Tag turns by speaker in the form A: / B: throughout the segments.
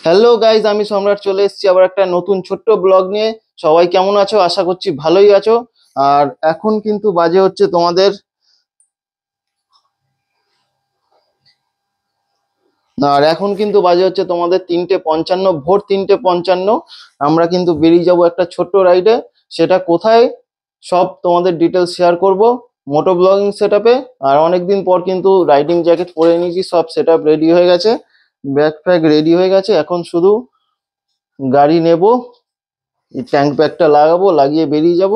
A: Hello guys, আমি সম্রাট চলে এসেছি আবার একটা নতুন ছোট্ট ব্লগ নিয়ে। সবাই কেমন আছো? আশা করছি ভালোই আছো। আর এখন কিন্তু বাজে হচ্ছে তোমাদের আর এখন কিন্তু বাজে হচ্ছে তোমাদের 3:55, ভোর 3:55। আমরা কিন্তু বেরিয়ে যাব একটা ছোট্ট রাইডে। সেটা কোথায় সব তোমাদের ডিটেলস শেয়ার করব মোটো ব্লগিং সেট আপে। আর অনেকদিন পর কিন্তু রাইডিং জ্যাকেট পরে নিয়েছি, সব সেট আপ রেডি হয়ে গেছে, ব্যাগ ফ্যাগ রেডি হয়ে গেছে। এখন শুধু গাড়ি নেব, ট্যাঙ্ক প্যাকটা লাগাবো, লাগিয়ে বেরিয়ে যাব।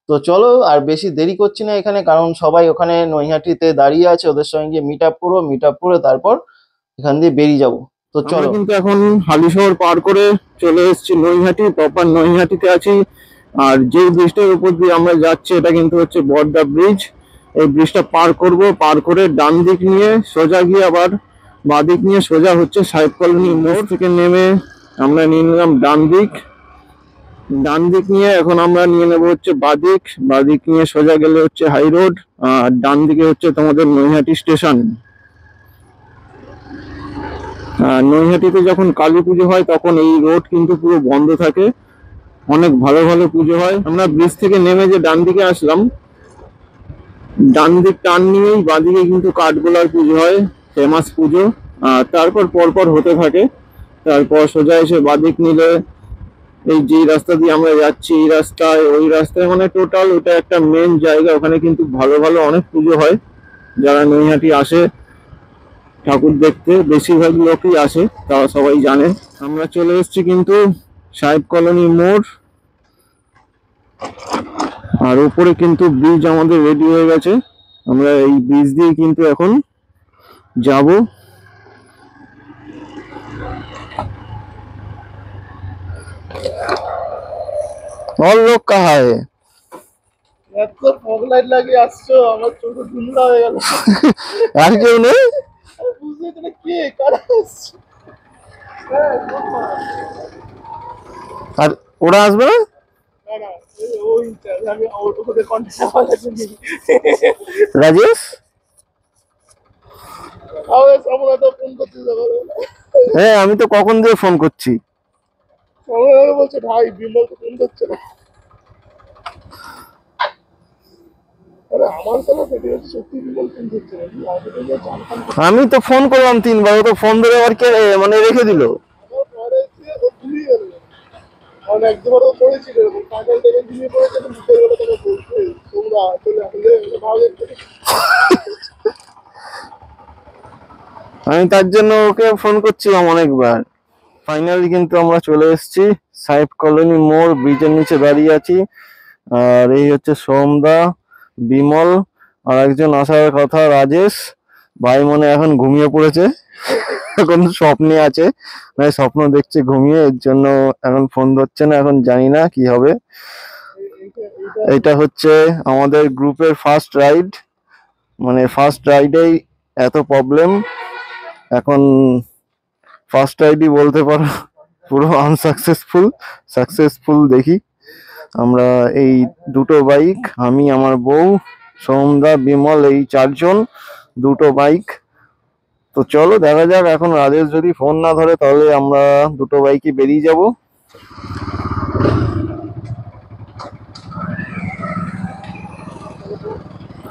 A: তো চলো, আর বেশি দেরি করছি না এখানে, কারণ সবাই ওখানে নৈহাটিতে দাঁড়িয়ে আছে। ওদের সঙ্গে গিয়ে মিট আপ করবো, মিট আপ করে তারপর এখান দিয়ে বেরিয়ে যাব। তো
B: আমরা
A: চলো।
B: কিন্তু এখন হালিশহর পার করে চলে এসেছি নৈহাটি, প্রপার নৈহাটিতে আছি। আর যে ব্রিজটার উপর দিয়ে আমরা যাচ্ছি এটা কিন্তু হচ্ছে বড়দা ব্রিজ। এই ব্রিজটা পার করব, পার করে ডান দিক নিয়ে সোজা গিয়ে আবার বাঁ দিক নিয়ে সোজা হচ্ছে সাহেব কলোনি মোড় থেকে নেমে আমরা নিয়ে নিলাম ডান দিক। ডান দিক নিয়ে এখন আমরা নিয়ে নেবো হচ্ছে বাদিক, বাদিক নিয়ে সোজা গেলে হচ্ছে হাই রোড, আর ডান দিকে হচ্ছে তোমাদের নৈহাটি স্টেশন। নৈহাটিতে যখন কালী পুজো হয় তখন এই রোড কিন্তু পুরো বন্ধ থাকে, অনেক ভালো ভালো পুজো হয়। আমরা ব্রিজ থেকে নেমে যে ডান দিকে আসলাম, ডান দিক টার্ন নিয়েই বাঁদিকে কিন্তু কাঠগোলার পুজো হয়, ফেমাস পুজো। আর তারপর পরপর হতে থাকে, তারপর সোজা এসে বাঁদিক নিলে এই যে রাস্তা দিয়ে আমরা যাচ্ছি এই রাস্তায় ওই রাস্তায় মানে টোটাল ওটা একটা মেন জায়গা। ওখানে কিন্তু ভালো ভালো অনেক পুজো হয়। যারা নৈহাটি আসে ঠাকুর দেখতে, বেশিরভাগ লোকই আসে, তারা সবাই জানে। আমরা চলে এসেছি কিন্তু সাহেব কলোনি মোড়, আর উপরে কিন্তু ব্রিজ আমাদের রেডি হয়ে গেছে। আমরা এই ব্রিজ দিয়ে কিন্তু এখন যাব।
A: और लोग कहाँ है?
C: এত ফগ লাইট লাগিয়ে আসছো, আমার চোখ ধুন্দা হয়ে গেল।
A: আর কেউ নেই?
C: আমি বুঝতে পারছি না কে কারা আসছে।
A: আর ওরা আসবে না?
C: না না, ওই আমি ওদের কন্ট্যাক্ট আমার কাছে নেই।
A: রাজেশ,
C: আমি সামনে তো ফোন করতে যাবো,
A: হ্যাঁ আমি তো কখন দিয়ে ফোন করছি।
C: সামনে বলছে ভাই বিমল তো ফোন করছে না। আরে আমার সাথে ভিডিও সত্যি বিমল ফোন করছে না, আমি তো জানতাম না।
A: আমি তো ফোন করলাম 3 বার, ও তো ফোন ধরে আবার কে মানে রেখে দিল।
C: আমার পরে এসে ও ভুলিয়ে গেল। আমি এক দুবার ও পড়েছিল এরকম কাজল থেকে দিয়ে পড়েছে, মুখের বেলা তাকে বলছে তোমরা চলে আসলে ভালো একটু।
A: আমি তার জন্য ওকে ফোন করছিলাম অনেকবার। ফাইনালি কিন্তু আমরা চলে এসেছি সাহেব কলোনি মোড়, ব্রিজের নিচে দাঁড়িয়ে আছি। আর এই হচ্ছে সোমদা, বিমল, আর একজন আসার কথা রাজেশ ভাই, মনে হয় এখন ঘুমিয়ে পড়েছে। এখন স্বপ্নে আছে, মানে স্বপ্ন দেখছে ঘুমিয়ে, এর জন্য এখন ফোন ধরছে না। এখন জানি না কি হবে। এটা হচ্ছে আমাদের গ্রুপের ফার্স্ট রাইড, মানে ফার্স্ট রাইডেই এত প্রবলেম। এখন ফার্স্ট রাইডই বলতে পারো পুরো আনসাকসেসফুল। সাকসেসফুল দেখি আমরা। এই দুটো বাইক, আমি, আমার বউ, সোমদা, বিমল, এই 4জন, দুটো বাইক। তো চলো দেখা যাক, এখন রাজেশ যদি ফোন না ধরে তাহলে আমরা দুটো বাইকই বেরিয়ে যাব।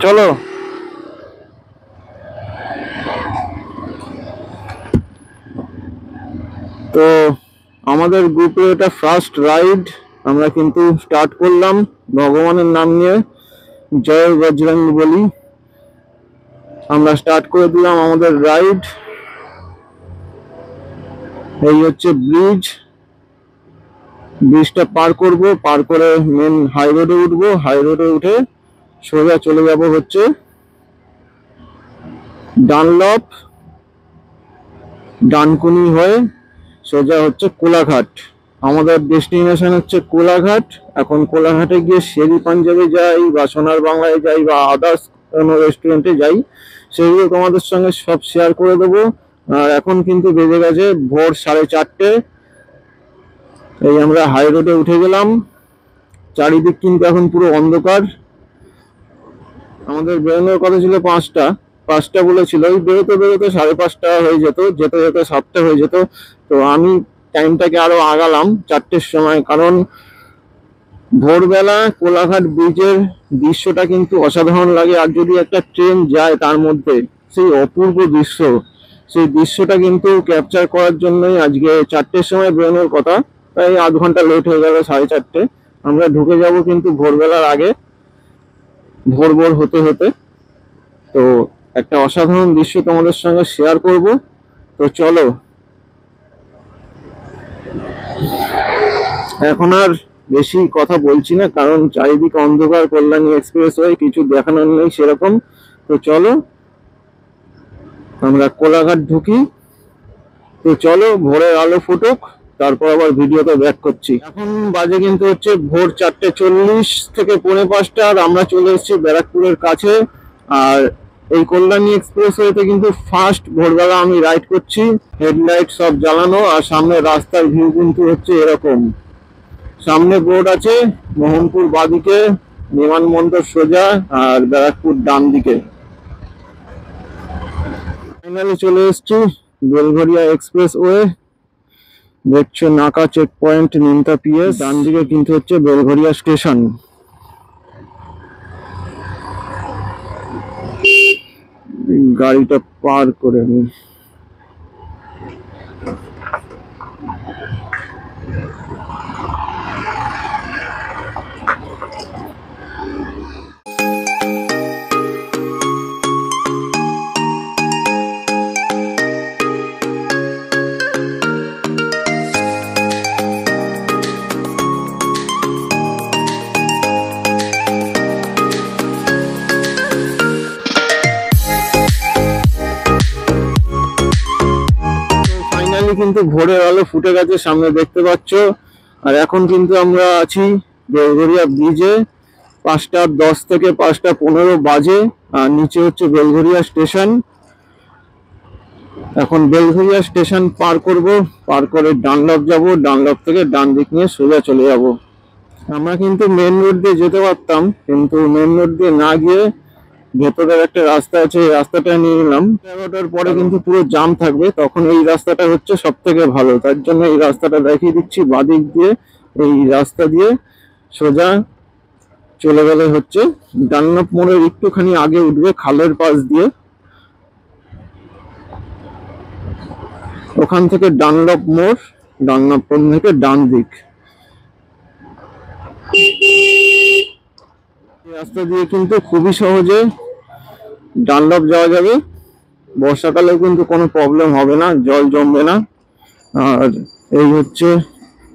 A: চলো।
B: তো আমাদের গ্রুপে এটা ফার্স্ট রাইড, আমরা কিন্তু স্টার্ট করলাম ভগবানের নাম নিয়ে, জয় বজরং বলি। আমরা স্টার্ট করে দিলাম আমাদের রাইড। এই হচ্ছে ব্রিজ, ব্রিজটা পার করব, পার করে মেন হাই রোডে উঠবো, হাই রোডে উঠে সোজা চলে যাব হচ্ছে ডানলপ, ডানকুনি হয়ে সোজা হচ্ছে কোলাঘাট। আমাদের ডেস্টিনেশন হচ্ছে কোলাঘাট। এখন কোলাঘাটে গিয়ে শেরি পাঞ্জাবে যাই বা সোনার বাংলায় যাই বা আদার্স কোনো রেস্টুরেন্টে যাই, সেগুলো তোমাদের সঙ্গে সব শেয়ার করে দেবো। আর এখন কিন্তু বেজে গেছে ভোর 4:30। এই আমরা হাই রোডে উঠে গেলাম, চারিদিক কিন্তু এখন পুরো অন্ধকার। আমাদের বেরোনোর কথা ছিল 5টা বলেছিল, ওই বেরোতে বেরোতে 5:30 হয়ে যেত, যেতে যেতে 7টা হয়ে যেত। তো আমি টাইমটাকে আরো আগালাম 4টের সময়, কারণ ভোরবেলা কোলাঘাট ব্রিজের দৃশ্যটা কিন্তু অসাধারণ লাগে। আর যদি একটা ট্রেন যায় তার মধ্যে, সেই অপূর্ব দৃশ্য, সেই দৃশ্যটা কিন্তু ক্যাপচার করার জন্যই আজকে 4টের সময় বেরোনোর কথা, তাই আধ ঘন্টা লেট হয়ে গেল, 4:30। আমরা ঢুকে যাব কিন্তু ভোরবেলার আগে, ভোর ভোর হতে হতে। তো একটা অসাধারণ দৃশ্য তোমাদের সঙ্গে শেয়ার করব। তো চলো, এখন আর বেশি কথা বলছি না, কারণ চারিদিকে অন্ধকার, কল্যাণী এক্সপ্রেসওয়ে, কিছু দেখানোর নেই সেরকম। তো চলো আমরা কোলাঘাট ঢুকি। তো চলো ভোরের আলো ফুটুক, তারপর আবার ভিডিওতে ব্যাক করছি। এখন বাজে কিন্তু হচ্ছে ভোর 4:40 থেকে 4:45, আর আমরা চলে এসেছি ব্যারাকপুরের কাছে। আর এই কল্যাণী এক্সপ্রেসওয়েতে কিন্তু ফার্স্ট ভোরবেলা আমি রাইড করছি, হেডলাইট সব জ্বালানো, আর সামনে রাস্তার ভিউ কিন্তু হচ্ছে এরকম। সামনে বোর্ড আছে মোহনপুর বাঁদিকে, বিমানবন্দর সোজা, আর ব্যারাকপুর ডান দিকে। ফাইনালি চলে এসেছি বেলঘরিয়া এক্সপ্রেসওয়ে। দেখছো নাকা চেক পয়েন্ট, নিমতা পিএস, ডান দিকে কিন্তু হচ্ছে বেলঘরিয়া স্টেশন। গাড়িটা পার করে নি। কিন্তু ভোরের আলো ফুটে গেছে, সামনে দেখতে পাচ্ছ। আর এখন কিন্তু আমরা আছি বেলঘরিয়া ব্রিজে। 5:10 থেকে 5:15 বাজে, আর নিচে হচ্ছে বেলঘরিয়া স্টেশন। এখন বেলঘরিয়া স্টেশন পার করব, পার করে ডানলপ যাব, ডানলপ থেকে ডান দিক নিয়ে সোজা চলে যাব। আমরা কিন্তু মেন রোড দিয়ে যেতে পারতাম, কিন্তু মেন রোড দিয়ে না গিয়ে ভেতরের একটা রাস্তা আছে, এই রাস্তাটা নিয়ে নিলাম। 11টার পরে কিন্তু পুরো জাম থাকবে, তখন এই রাস্তাটা হচ্ছে সব থেকে ভালো। তার জন্য এই রাস্তাটা দেখিয়ে দিচ্ছি, বাদিক দিয়ে এই রাস্তা দিয়ে সোজা চলে গেলে হচ্ছে ডানলপ মোড়ের একটুখানি আগে উঠবে, খালের পাশ দিয়ে। ওখান থেকে ডানলপ মোড়, ডানলপ মোড় থেকে ডান দিক। রাস্তা দিয়ে কিন্তু খুবই সহজে ডানলপ যাওয়া যাবে। বর্ষাকালেও কিন্তু কোনো প্রবলেম হবে না, জল জমবে না। আর এই হচ্ছে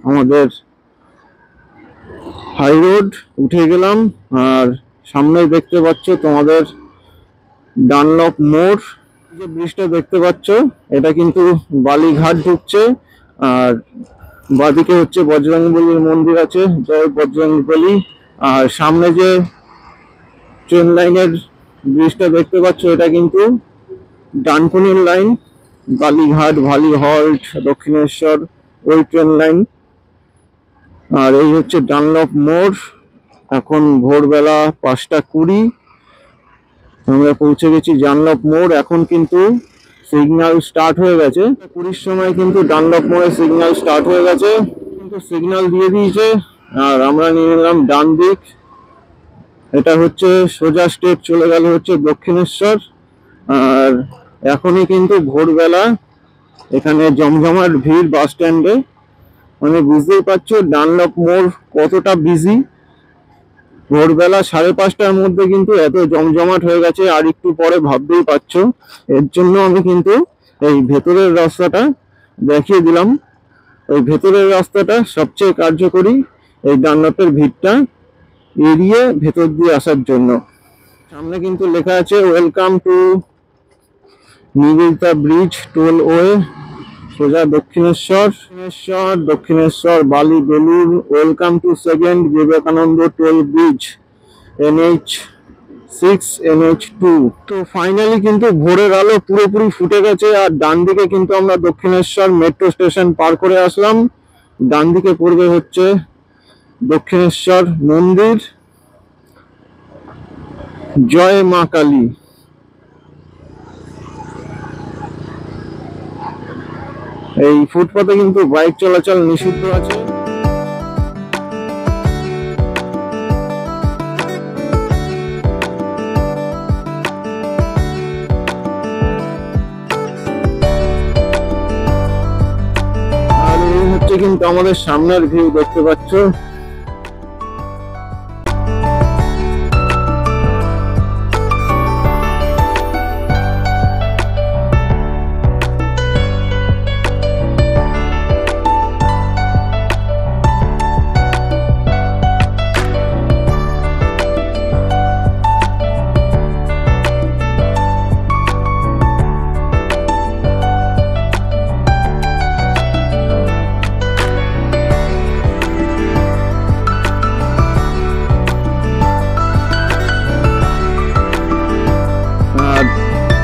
B: আমাদের হাই রোড, উঠে গেলাম। আর সামনে দেখতে পাচ্ছ তোমাদের ডানলপ মোড়। যে ব্রিজটা দেখতে পাচ্ছ, এটা কিন্তু বালিঘাট ঢুকছে। আর বাদিকে হচ্ছে বজরংবলীর মন্দির আছে, জয় বজরংবলী। আর সামনে যে ট্রেন লাইনের ব্রিজটা দেখতে পাচ্ছ, এটা কিন্তু ডানকুনির লাইন, বালিঘাট, ভালি হল্ট, দক্ষিণেশ্বর, ওই ট্রেন লাইন। আর এই হচ্ছে ডানলপ মোড়। এখন ভোরবেলা 5:20, আমরা পৌঁছে গেছি ডানলপ মোড়। এখন কিন্তু সিগন্যাল স্টার্ট হয়ে গেছে, 20 সময় কিন্তু ডানলপ মোড়ে সিগন্যাল স্টার্ট হয়ে গেছে, কিন্তু সিগন্যাল দিয়ে দিয়েছে। আর আমরা নিয়ে নিলাম ডান দিক। এটা হচ্ছে সোজা স্টেপ চলে গেল হচ্ছে দক্ষিণেশ্বর। আর এখনই কিন্তু ভোরবেলা, এখানে জমজমাট ভিড় বাস স্ট্যান্ডে। মানে বুঝতেই পারছো ডানলপ মোড় কতটা বিজি। ভোরবেলা 5:30টার মধ্যে কিন্তু এত জমজমাট হয়ে গেছে, আর একটু পরে ভাবতেই পারছো। এর জন্য আমি কিন্তু এই ভেতরের রাস্তাটা দেখিয়ে দিলাম। এই ভেতরের রাস্তাটা সবচেয়ে কার্যকরী, এই ডানলপের ভিড়টা এড়িয়ে ভেতর দিয়ে আসার জন্য। সামনে কিন্তু লেখা আছে welcome to Nivedita bridge toll way, সোজা দক্ষিণেশ্বর, দক্ষিণেশ্বর বালি Belur. Welcome to second Vivekananda toll bridge, NH6 NH2। তো ফাইনালি কিন্তু ভোরের আলো পুরোপুরি ফুটে গেছে। আর ডান দিকে কিন্তু আমরা দক্ষিণেশ্বর মেট্রো স্টেশন পার করে আসলাম। ডান দিকে পড়বে হচ্ছে দক্ষিণেশ্বর মন্দির, জয় মা কালী। এই ফুটপাতে কিন্তু বাইক চলাচল নিষিদ্ধ আছে। আর এই হচ্ছে কিন্তু আমাদের সামনের ভিউ, দেখতে পাচ্ছ।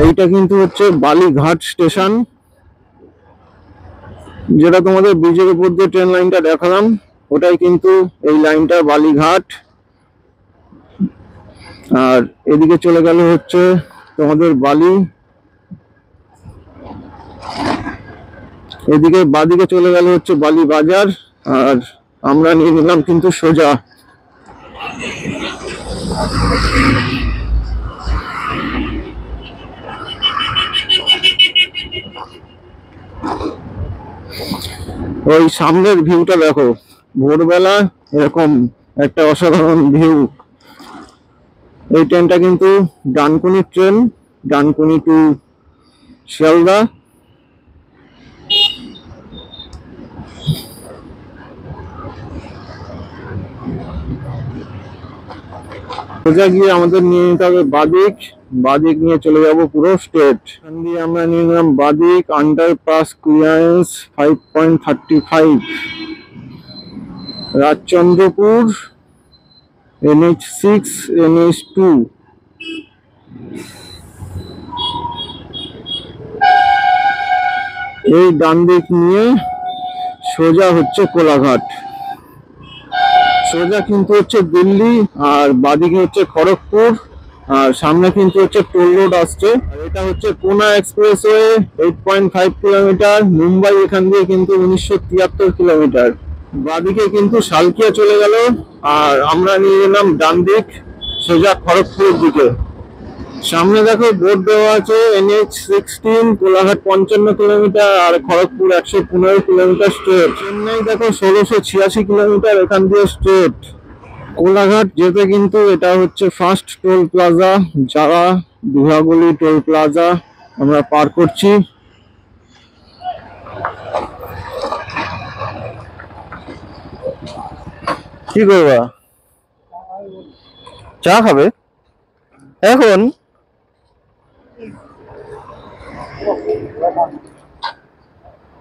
B: এইটা কিন্তু হচ্ছে বালিঘাট স্টেশন, যেটা তোমাদের ব্রিজের উপর দিয়ে ট্রেন লাইনটা দেখালাম, ওটাই কিন্তু এই লাইনটা বালিঘাট। আর এদিকে চলে গেল হচ্ছে তোমাদের বালি, এদিকে বাদিকে চলে গেল হচ্ছে বালি বাজার। আর আমরা নিয়ে নিলাম কিন্তু সোজা। ওই সামনের ভিউটা দেখো, ভোরবেলা এরকম একটা অসাধারণ ভিউ। এই ট্রেনটা কিন্তু ডানকুনি ট্রেন, ডানকুনি টু শিয়ালদা। সোজা গিয়ে আমাদের নিয়ে নিতে হবে বাদিক, বাদিক নিয়ে চলে যাব পুরো স্টেট। এখান দিয়ে আমরা নিয়ে নিলাম বাদিক, underpass clearance 5.35, Rajchandrapur, NH6, NH2। এই ডান দিক নিয়ে সোজা হচ্ছে কোলাঘাট, সোজা কিন্তু হচ্ছে দিল্লি, আর বাদিকে হচ্ছে খড়গপুর, আর সামনে কিন্তু হচ্ছে টোল রোড আসছে। আর এটা হচ্ছে কোনা এক্সপ্রেসওয়ে, 8.5 কিলোমিটার। মুম্বাই এখান দিয়ে কিন্তু 1973 কিলোমিটার। বাদিকে কিন্তু সালকিয়া চলে গেল, আর আমরা নিয়ে গেলাম ডান দিক সোজা খড়গপুর দিকে। সামনে দেখো বোর্ড দেওয়া আছে NH16, কোলাঘাট 55 কিলোমিটার আর খড়গপুর 115 কিলোমিটার স্ট্রেট। চেন্নাই দেখো 1686 কিলোমিটার এখান দিয়ে স্ট্রেট। কোলাঘাট যেতে কিন্তু এটা হচ্ছে ফার্স্ট টোল প্লাজা, যারা দুহাগলি টোল প্লাজা আমরা পার করছি।
A: কি করবা, চা খাবে এখন?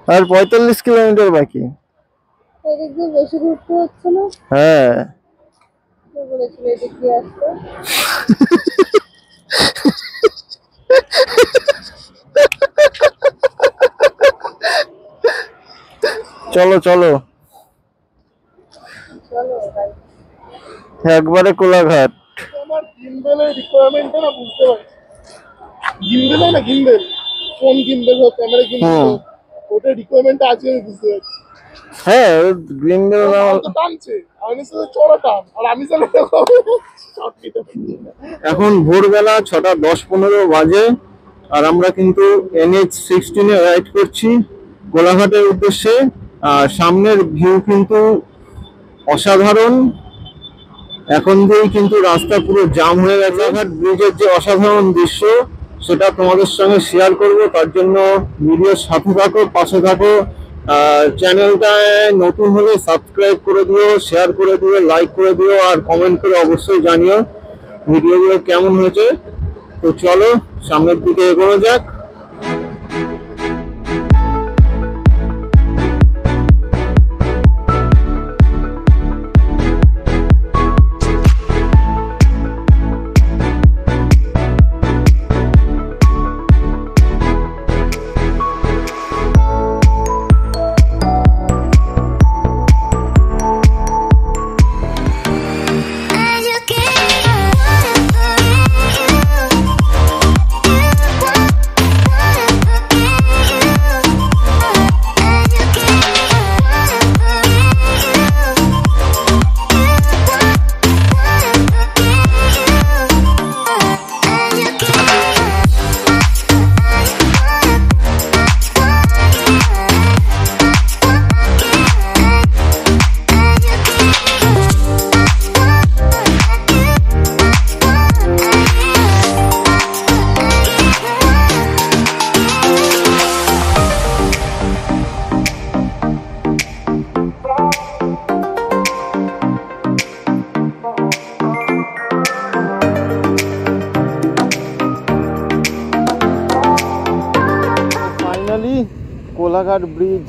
A: আর 45 কিলোমিটার বাকি।
D: এদিক দিয়ে বেশি ঘুরতে হচ্ছে না?
A: হ্যাঁ,
D: কে বলেছিল এদিক দিয়ে আসতে?
A: চলো চলো
D: চলো ভাই।
A: একবারে কোলাঘাট।
C: আমার গিম্বেলের রিকোয়ারমেন্টটা না বুঝতে পারছি। গিম্বেল হয় না, গিম্বেল, ফোন গিম্বেল হোক, ক্যামেরা গিম্বেল হোক, ওটা রিকোয়ারমেন্টটা আছে আমি বুঝতে পারছি।
A: হ্যাঁ, গ্রিন বেল
C: তো টানছে, আমি শুধু চড়া টান, আর আমি চালে শর্ট নিতে পারছি না।
B: এখন ভোরবেলা 6:10-15 বাজে, আর আমরা কিন্তু NH16 এ রাইড করছি কোলাঘাটের উদ্দেশ্যে। আর সামনের ভিউ কিন্তু অসাধারণ। এখন দিয়েই কিন্তু রাস্তা পুরো জাম হয়ে গেছে। কোলাঘাট ব্রিজের যে অসাধারণ দৃশ্য সেটা তোমাদের সঙ্গে শেয়ার করব, তার জন্য ভিডিওর সাথে থাকো, পাশে থাকো। চ্যানেলটায় নতুন হলে সাবস্ক্রাইব করে দিও, শেয়ার করে দিও, লাইক করে দিও, আর কমেন্ট করে অবশ্যই জানিও ভিডিওগুলো কেমন হয়েছে। তো চলো সামনের দিকে এগোনো যাক।
A: ফাইনালি কোলাঘাট ব্রিজ,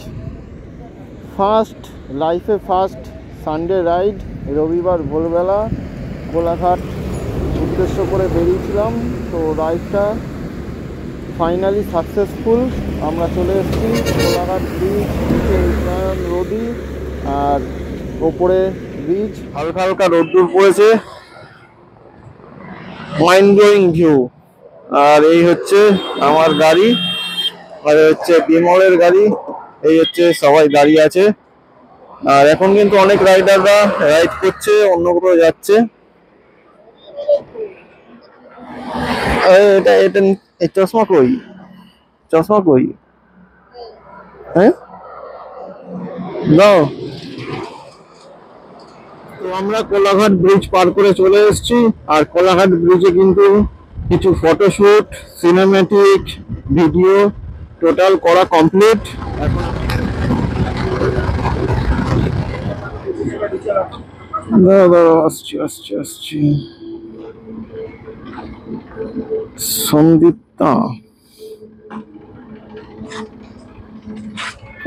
A: ফার্স্ট লাইফে ফার্স্ট সানডে রাইড, রবিবার ভোরবেলা কোলাঘাট উদ্দেশ্য করে বেরিয়েছিলাম। তো রাইডটা ফাইনালি সাকসেসফুল। আমরা চলে এসেছি কোলাঘাট ব্রিজ, নিচে উন্নয়ন রোডই, আর ওপরে ব্রিজ, হালকা হালকা রোদ্দুর পড়েছে, মাইন্ড ব্লোয়িং ভিউ। আর এই হচ্ছে আমার গাড়ি, আর হচ্ছে বিমলের গাড়ি, এই হচ্ছে সবাই দাঁড়িয়ে আছে। আর এখন কিন্তু অনেক রাইডাররা রাইড করছে, অন্য কোথাও যাচ্ছে। এটা এটা এই চশমা কই, চশমা কই, হ্যাঁ দাও। তো আমরা কোলাঘাট ব্রিজ পার করে চলে এসেছি, আর কোলাঘাট ব্রিজে কিন্তু কিছু ফটোশুট, সিনেম্যাটিক ভিডিও টোটাল করা কমপ্লিট। এখন আসছি আসছি আসছি। সন্দীপ্তা,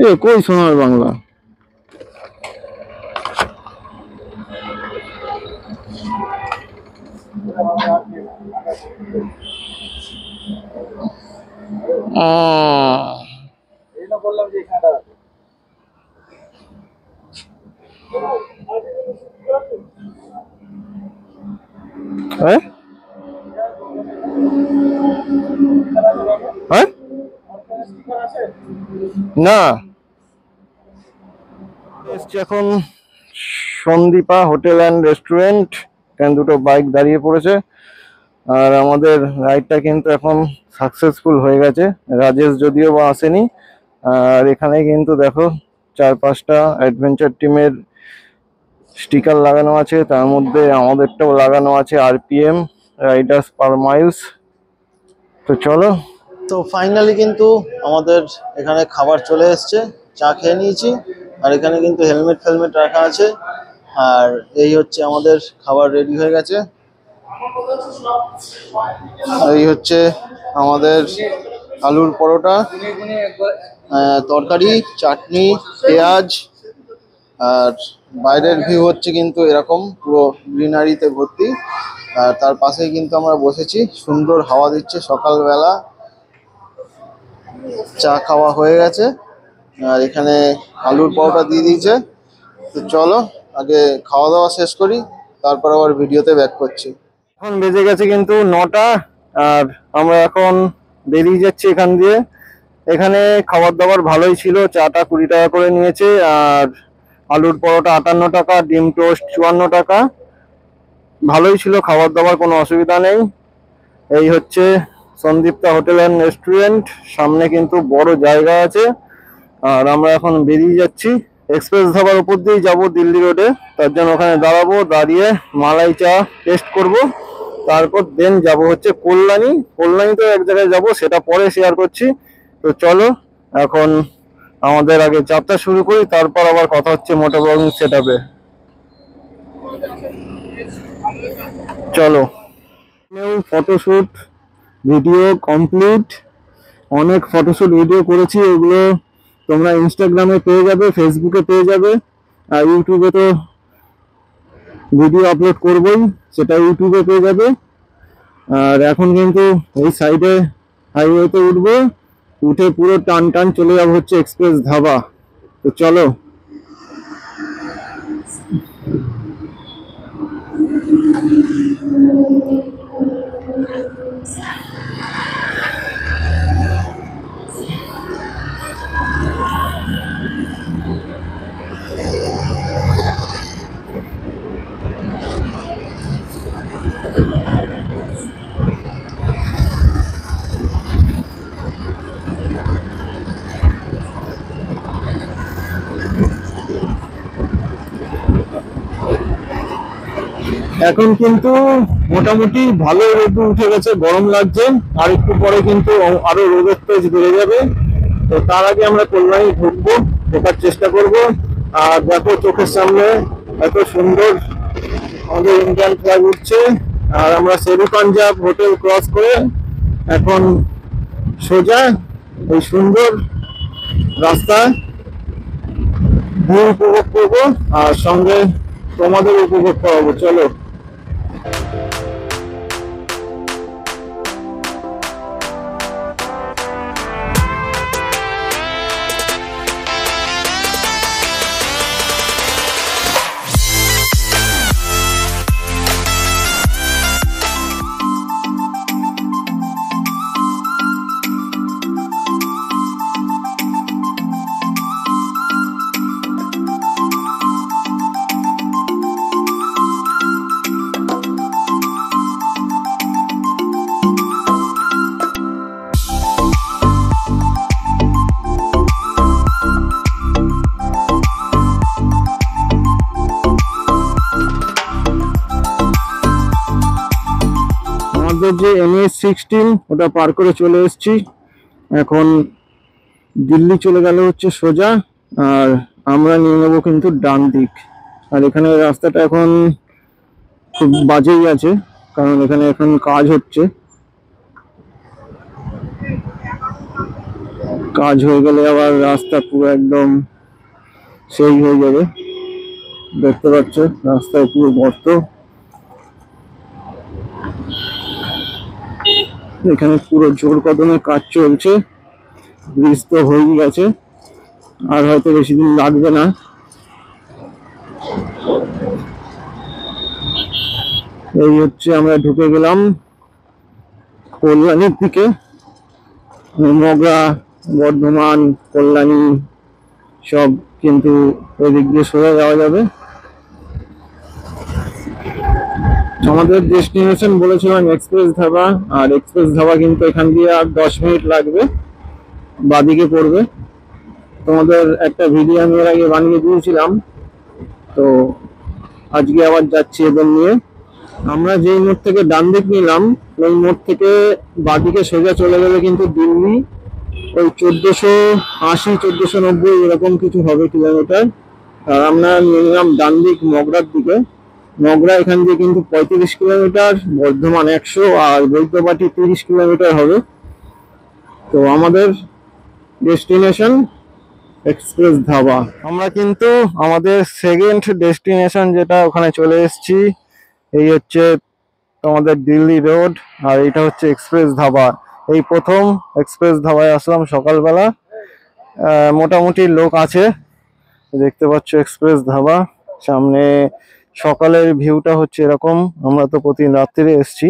A: এ কই সোনার বাংলা? হ্যাঁ হ্যাঁ না, এসছি এখন সন্দীপা হোটেল অ্যান্ড রেস্টুরেন্ট। এখানে দুটো বাইক দাঁড়িয়ে পড়েছে, আর আমাদের রাইডটা কিন্তু এখন সাকসেসফুল হয়ে গেছে। রাজেশ যদিও বা আসেনি। আর এখানে কিন্তু দেখো 4-5টা অ্যাডভেঞ্চার টিমের স্টিকার লাগানো আছে, তার মধ্যে আমাদেরটাও লাগানো আছে, আরপিএম রাইডার্স পার মাইলস। তো চলো, তো ফাইনালি কিন্তু আমাদের এখানে খাবার চলে এসছে, চা খেয়ে নিয়েছি, আর এখানে কিন্তু হেলমেট ফেলমেট রাখা আছে। আর এই হচ্ছে আমাদের খাবার রেডি হয়ে গেছে। এই হচ্ছে আমাদের আলুর পরোটা, তরকারি, চাটনি, পেঁয়াজ। আর বাইরের ভিউ হচ্ছে কিন্তু এরকম পুরো গ্রিনারিতে ভর্তি। আর তার পাশেই কিন্তু আমরা বসেছি, সুন্দর হাওয়া দিচ্ছে সকালবেলা। চা খাওয়া হয়ে গেছে, আর এখানে আলুর পরোটা দিয়ে দিয়েছে। তো চলো আগে খাওয়া দাওয়া শেষ করি, তারপর আবার ভিডিওতে ব্যাক করছি। এখন বেজে গেছে কিন্তু 9টা, আর আমরা এখন বেরিয়ে যাচ্ছি এখান দিয়ে। এখানে খাবার দাবার ভালোই ছিল, চাটা 20 টাকা করে নিয়েছে, আর আলুর পরোটা 58 টাকা, ডিম টোস্ট 54 টাকা। ভালোই ছিল খাবার দাবার, কোনো অসুবিধা নেই। এই হচ্ছে সন্দীপ্তা হোটেল অ্যান্ড রেস্টুরেন্ট, সামনে কিন্তু বড় জায়গা আছে। আর আমরা এখন বেরিয়ে যাচ্ছি, এক্সপ্রেস ধাবার উপর দিয়েই যাবো দিল্লি রোডে। তার জন্য ওখানে দাঁড়াবো, দাঁড়িয়ে মালাই চা টেস্ট করব, তারপর দেন যাব হচ্ছে কল্যাণী। কল্যাণীতে এক জায়গায় যাব, সেটা পরে শেয়ার করছি। তো চলো এখন আমাদের আগে যাত্রা শুরু করি, তারপর আবার কথা হচ্ছে মোটো ব্লগিং সেটআপে। চলো, ফটোশুট ভিডিও কমপ্লিট, অনেক ফটোশুট ভিডিও করেছি, ওগুলো তোমরা ইনস্টাগ্রামে পেয়ে যাবে, ফেসবুকে পেয়ে যাবে, আর ইউটিউবে তো ভিডিও আপলোড করবই, সেটা ইউটিউবে পেয়ে যাবে। আর এখন কিন্তু এই সাইডে হাইওয়েতে উঠবো, উঠে পুরো টান টান চলে যাবো হচ্ছে এক্সপ্রেস ধাবা। তো চলো। এখন কিন্তু মোটামুটি ভালো রোদ উঠে গেছে, গরম লাগছে, আর একটু পরে কিন্তু আরো রোদের তেজ বেড়ে যাবে। তো তার আগে আমরা কল্যাণী ঢুকবো, ঢোকার চেষ্টা করব। আর দেখো চোখের সামনে এত সুন্দর আমাদের ইন্ডিয়ান ফ্ল্যাগ উঠছে, আর আমরা শেরু পাঞ্জাব হোটেল ক্রস করে এখন সোজা এই সুন্দর
B: রাস্তায় ভিউ উপভোগ করবো আর সঙ্গে তোমাদের উপভোগ করাবো। চলো। আমাদের যে NH-16 ওটা পার করে চলে এসেছি, এখন দিল্লি চলে গেল হচ্ছে সোজা, আর আমরা নিয়ে নেবো কিন্তু ডান দিক। আর এখানে রাস্তাটা এখন খুব বাজেই আছে, কারণ এখানে এখন কাজ হচ্ছে। কাজ হয়ে গেলে আবার রাস্তা পুরো একদম সেই হয়ে যাবে। দেখতে পাচ্ছ রাস্তায় পুরো গর্ত। এখানে পুরো জোর কদমে কাজ চলছে, ব্রিজ তো হয়েই গেছে, আর হয়তো বেশি দিন লাগবে না। এই হচ্ছে আমরা ঢুকে গেলাম কল্যাণীর দিকে। মগরা, বর্ধমান, কল্যাণী সব কিন্তু ওই দিক দিয়ে সোজা যাওয়া যাবে। আমাদের ডেস্টিনেশন বলেছিলাম এক্সপ্রেস ধাবা, আর এক্সপ্রেস ধাবা কিন্তু এখান দিয়ে আর 10 মিনিট লাগবে, বাদিকে পড়বে। তোমাদের একটা ভিডিও আমি এর আগে বানিয়ে দিয়েছিলাম, তো আজকে আবার যাচ্ছি এদের নিয়ে। আমরা যেই মোড় থেকে ডান দিক নিলাম, ওই মোড় থেকে বাদিকে সোজা চলে গেলে কিন্তু দিল্লি ওই 1480 1490 এরকম কিছু হবে কিলোমিটার। আর আমরা নিলাম ডান দিক মগরার দিকে। মগরা এখান দিয়ে কিন্তু 35 কিলোমিটার, বর্ধমান 100, আর বৈদ্যবাটি 30 কিলোমিটার হবে। তো আমাদের ডেস্টিনেশন এক্সপ্রেস ধাবা।
A: আমরা কিন্তু আমাদের সেকেন্ড ডেস্টিনেশন যেটা, ওখানে চলে এসেছি। এই হচ্ছে তোমাদের দিল্লি রোড, আর এটা হচ্ছে এক্সপ্রেস ধাবা। এই প্রথম এক্সপ্রেস ধাবায় আসলাম সকালবেলা। মোটামুটি লোক আছে, দেখতে পাচ্ছ এক্সপ্রেস ধাবা। সামনে সকালের ভিউটা হচ্ছে এরকম। আমরা তো প্রতিদিন রাত্রিরে এসেছি,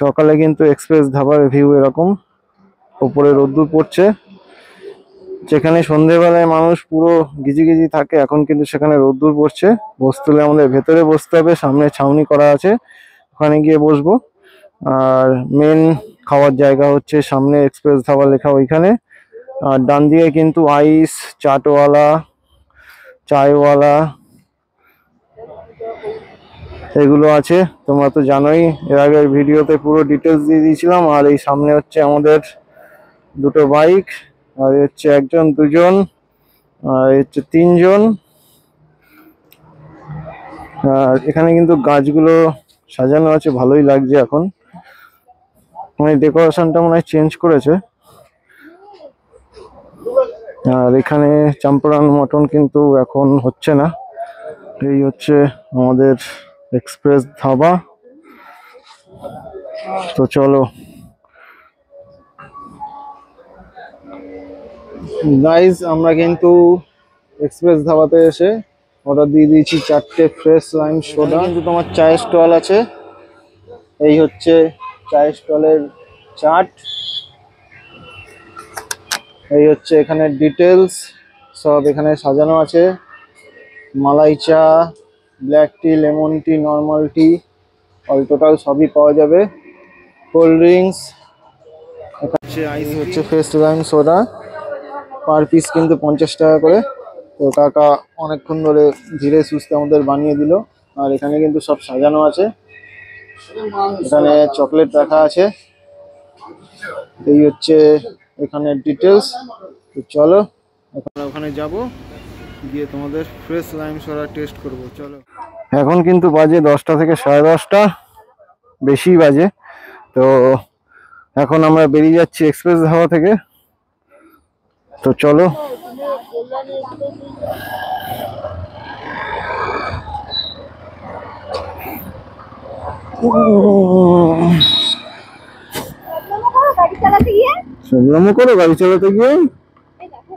A: সকালে কিন্তু এক্সপ্রেস ধাবার ভিউ এরকম। উপরে রোদ্দুর পড়ছে। যেখানে সন্ধ্যেবেলায় মানুষ পুরো গিজি থাকে, এখন কিন্তু সেখানে রোদ্দুর পড়ছে। বসতে হলে আমাদের ভেতরে বসতে হবে, সামনে ছাউনি করা আছে, ওখানে গিয়ে বসবো। আর মেন খাওয়ার জায়গা হচ্ছে সামনে এক্সপ্রেস ধাবা লেখা ওইখানে। আর ডান দিকে কিন্তু আইস, চাটওয়ালা, চায়ওয়ালা এগুলো আছে। তোমরা তো জানোই, এর আগের ভিডিওতে পুরো ডিটেলস দিয়ে দিয়েছিলাম। আর এই সামনে হচ্ছে আমাদের দুটো বাইক, আর হচ্ছে একজন, দুজন, আর হচ্ছে তিনজন। আর এখানে কিন্তু গাছগুলো সাজানো আছে, ভালোই লাগছে এখন। মানে ডেকোরেশনটা মনে হয় চেঞ্জ করেছে। আর এখানে চাম্পারান মটন কিন্তু এখন হচ্ছে না। এই হচ্ছে আমাদের এক্সপ্রেস ধাবা। তো চলো গাইজ, আমরা কিন্তু এক্সপ্রেস ধাবাতে এসে অর্ডার দিয়ে দিয়েছি 4টে ফ্রেশ লাইম সোডা। কিন্তু তোমার চায়ের স্টল আছে। এই হচ্ছে চায়ের স্টলের চাট। এই হচ্ছে এখানে ডিটেলস সব এখানে সাজানো আছে। মালাই চা, ব্ল্যাক টি, লেমন টি, নর্মাল টি, অল টোটাল সবই পাওয়া যাবে। কোল্ড ড্রিঙ্কস, আইস হচ্ছে fresh lime soda, per piece কিন্তু 50 টাকা করে। তো কাকা অনেকক্ষণ ধরে ধীরে সুস্থে আমাদের বানিয়ে দিল। আর এখানে কিন্তু সব সাজানো আছে, এখানে চকলেট রাখা আছে। এই হচ্ছে এখানে ডিটেলস। তো চলো ওখানে যাব, গিয়ে তোমাদের ফ্রেশ লাইম সোডা টেস্ট করব। চলো। এখন কিন্তু বাজে 10টা থেকে 10:30, বেশি বাজে। তো এখন আমরা বেরিয়ে যাচ্ছি এক্সপ্রেস ধাবা থেকে। তো চলো
C: তুমি কল্যাণী এক্সপ্রেস
D: গাড়ি চালাতে গিয়ে
A: সংগ্রাম করো গাড়ি চালাতে গিয়ে।
D: এই দেখো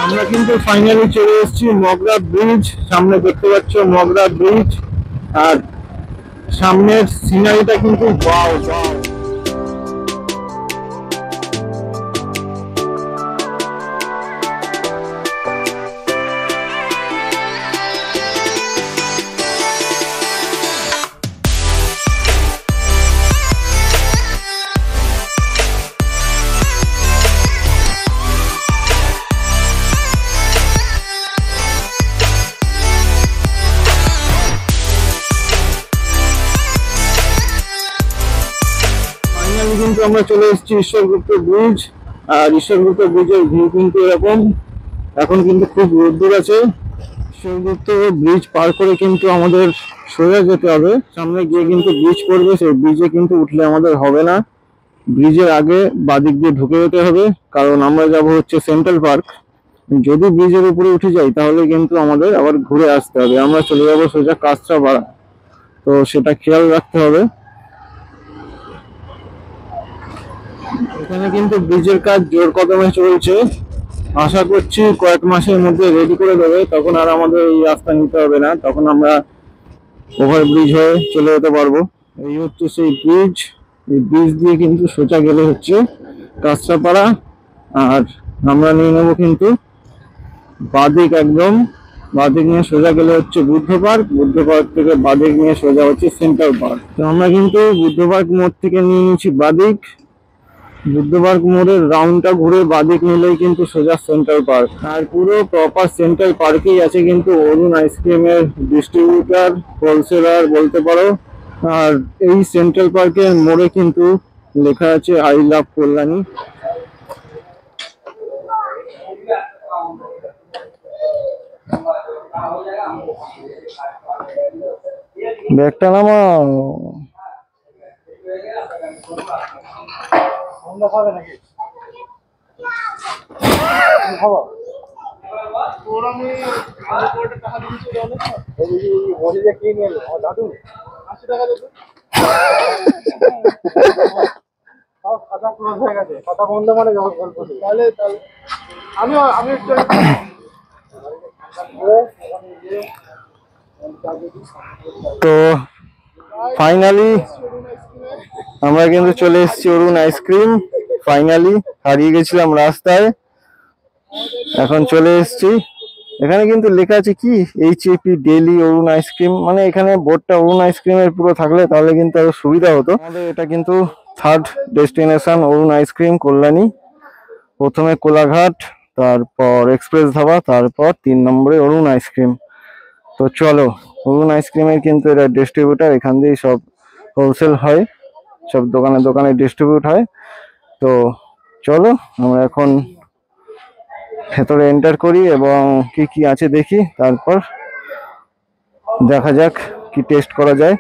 B: আমরা কিন্তু ফাইনালি চলে এসেছি মগরা ব্রিজ। সামনে দেখতে পাচ্ছ মগরা ব্রিজ, আর সামনের সিনারিটা কিন্তু ওয়াও ওয়াও। কিন্তু আমরা চলে এসেছি ঈশ্বরগুপ্ত ব্রিজ, আর ঈশ্বরগুপ্ত ব্রিজের ভিউ কিন্তু এরকম। এখন কিন্তু খুব রোদ্দুর আছে। ঈশ্বরগুপ্ত ব্রিজ পার করে কিন্তু আমাদের সোজা যেতে হবে, সামনে গিয়ে কিন্তু ব্রিজ পড়বে, সেই ব্রিজে কিন্তু উঠলে আমাদের হবে না। ব্রিজের আগে বাদিক দিয়ে ঢুকে যেতে হবে, কারণ আমরা যাব হচ্ছে সেন্ট্রাল পার্ক। যদি ব্রিজের উপরে উঠে যাই তাহলে কিন্তু আমাদের আবার ঘুরে আসতে হবে, আমরা চলে যাবো সোজা কাঁচরাপাড়া। তো সেটা খেয়াল রাখতে হবে। এখানে কিন্তু ব্রিজের কাজ জোর কদমে চলছে, আশা করছি কয়েক মাসের মধ্যে রেডি করে দেবে, তখন আর আমাদের এই রাস্তা নিতে হবে না, তখন আমরা ওভারব্রিজ হয়ে চলে যেতে পারবো। এই হচ্ছে সেই ব্রিজ, এই ব্রিজ দিয়ে কিন্তু সোজা গেলে হচ্ছে কাঁচরাপাড়া, আর আমরা নিয়ে নেবো কিন্তু বাদিক, একদম বাদিক নিয়ে সোজা গেলে হচ্ছে বুদ্ধ পার্ক, বুদ্ধ পার্ক থেকে বাদিক নিয়ে সোজা হচ্ছে সেন্ট্রাল পার্ক। তো আমরা কিন্তু বুদ্ধ পার্ক মোড় থেকে নিয়ে নিচ্ছি বাদিক, বুদ্ধ পার্ক মোড়ের রাউন্ডটা ঘুরে বাদিক নিলেই কিন্তু সোজা সেন্ট্রাল পার্ক। আর পুরো প্রপার সেন্ট্রাল পার্কেই আছে কিন্তু অরুণ আইসক্রিমের ডিস্ট্রিবিউটার, হোলসেলার বলতে পারো। আর এই সেন্ট্রাল পার্কের মোড়ে কিন্তু লেখা আছে আই লাভ কল্যাণী।
A: ব্যাগটা নামাও।
C: তোর আমি টাকা দিয়েছি অনেক দাদু 80 টাকা দেবে। খাতা ক্লোজ হয়ে গেছে, খাতা বন্ধ মানে গল্প তাহলে আমি একটু
A: তো ফাইনালি আমরা কিন্তু চলে এসেছি অরুণ আইসক্রিম। ফাইনালি হারিয়ে গেছিলাম রাস্তায়, এখন চলে এসেছি। এখানে কিন্তু লেখা আছে কি HAP ডেইলি অরুণ আইসক্রিম, মানে এখানে বোর্ডটা অরুণ আইসক্রিমের পুরো থাকলে তাহলে কিন্তু আরো সুবিধা হতো। আমাদের এটা কিন্তু থার্ড ডেস্টিনেশন অরুণ আইসক্রিম কল্যাণী। প্রথমে কোলাঘাট, তারপর এক্সপ্রেস ধাবা, তারপর 3 নম্বরে অরুণ আইসক্রিম। তো চলো, অরুণ আইসক্রিমের কিন্তু এটা ডিস্ট্রিবিউটার, এখান দিয়েই সব হোলসেল হয়, সব দোকানে দোকানে ডিস্ট্রিবিউট হয়। তো চলো আমরা এখন ভেতরে এন্টার করি এবং কি কি আছে দেখি, তারপর দেখা যাক কি টেস্ট করা যায়।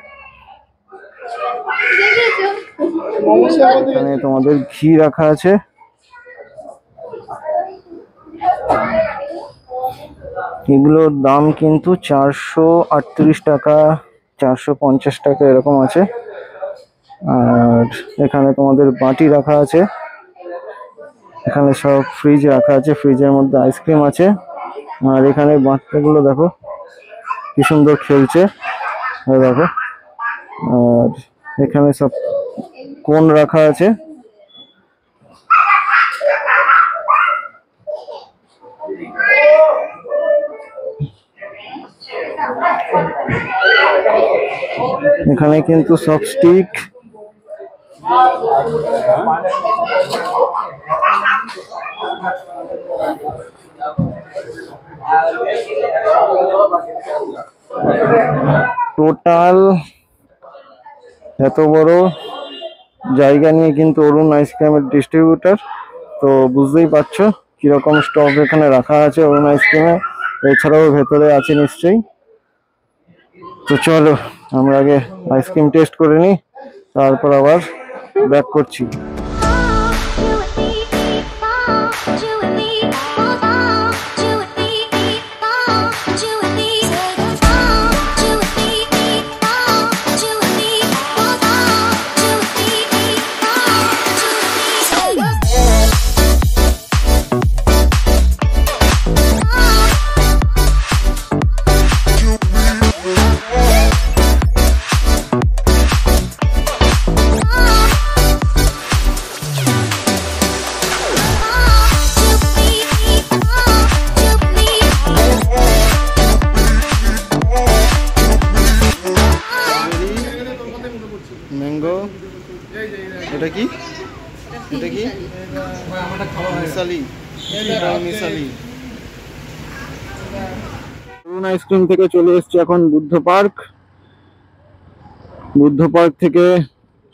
A: এখানে তোমাদের ঘি রাখা আছে, এগুলোর দাম কিন্তু 438 টাকা, 450 টাকা এরকম আছে। আর এখানে তোমাদের বাটি রাখা আছে, এখানে সব ফ্রিজ রাখা আছে, ফ্রিজের মধ্যে আইসক্রিম আছে। আর এখানে বাচ্চাগুলো দেখো কি সুন্দর খেলছে, দেখো। আর এখানে সব কোন রাখা আছে। এখানে কিন্তু সব স্টিক, টোটাল এত বড় জায়গা নিয়ে কিন্তু অরুণ আইসক্রিমের ডিস্ট্রিবিউটার। তো বুঝতেই পারছো কিরকম স্টক এখানে রাখা আছে অরুণ আইসক্রিমে। এছাড়াও ভেতরে আছে নিশ্চয়ই। তো চলো আমরা আগে আইসক্রিম টেস্ট করে নিই, তারপর আবার ব্যাক করছি। ম্যাঙ্গো, এটা কি? এটা কি মিসালি? মিসালি।
B: অরুণ আইসক্রিম থেকে চলে এসেছি এখন বুদ্ধ পার্ক। বুদ্ধ পার্ক থেকে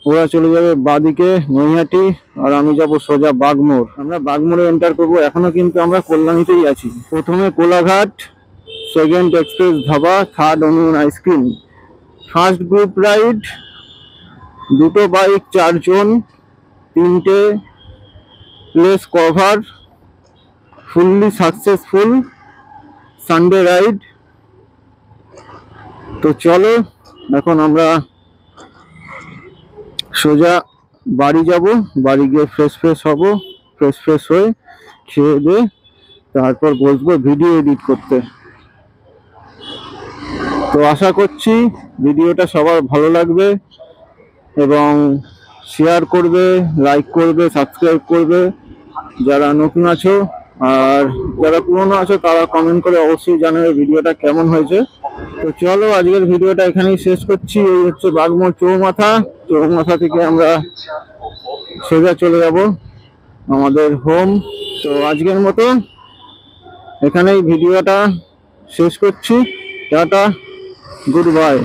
B: ওরা চলে যাবে বাদিকে নৈহাটি, আর আমি যাব সোজা বাগমোড়। আমরা বাগমোড়ে এন্টার করব। এখনো কিন্তু আমরা কল্যাণীতেই আছি। প্রথমে Kolaghat, second express dhaba, third Arun ice cream. First group ride, 2টো বাইক, 4 জন, 3টে place cover, fully successful Sunday ride. তো চলো এখন আমরা সোজা বাড়ি যাব। বাড়ি গিয়ে ফ্রেশ হব, ফ্রেশ হয়ে খেয়ে দিয়ে তারপর বসবো ভিডিও এডিট করতে। তো আশা করছি ভিডিওটা সবার ভালো লাগবে এবং শেয়ার করবে, লাইক করবে, সাবস্ক্রাইব করবে যারা নতুন আছো, আর যারা পুরনো আছো তারা কমেন্ট করে অবশ্যই জানাবে ভিডিওটা কেমন হয়েছে। তো চলো আজকের ভিডিওটা এখানেই শেষ করছি। এই হচ্ছে বাগমোড় চৌমাথা থেকে আমরা সোজা চলে যাব আমাদের হোম। তো আজকের মতো এখানেই ভিডিওটা শেষ করছি। Tata, good bye.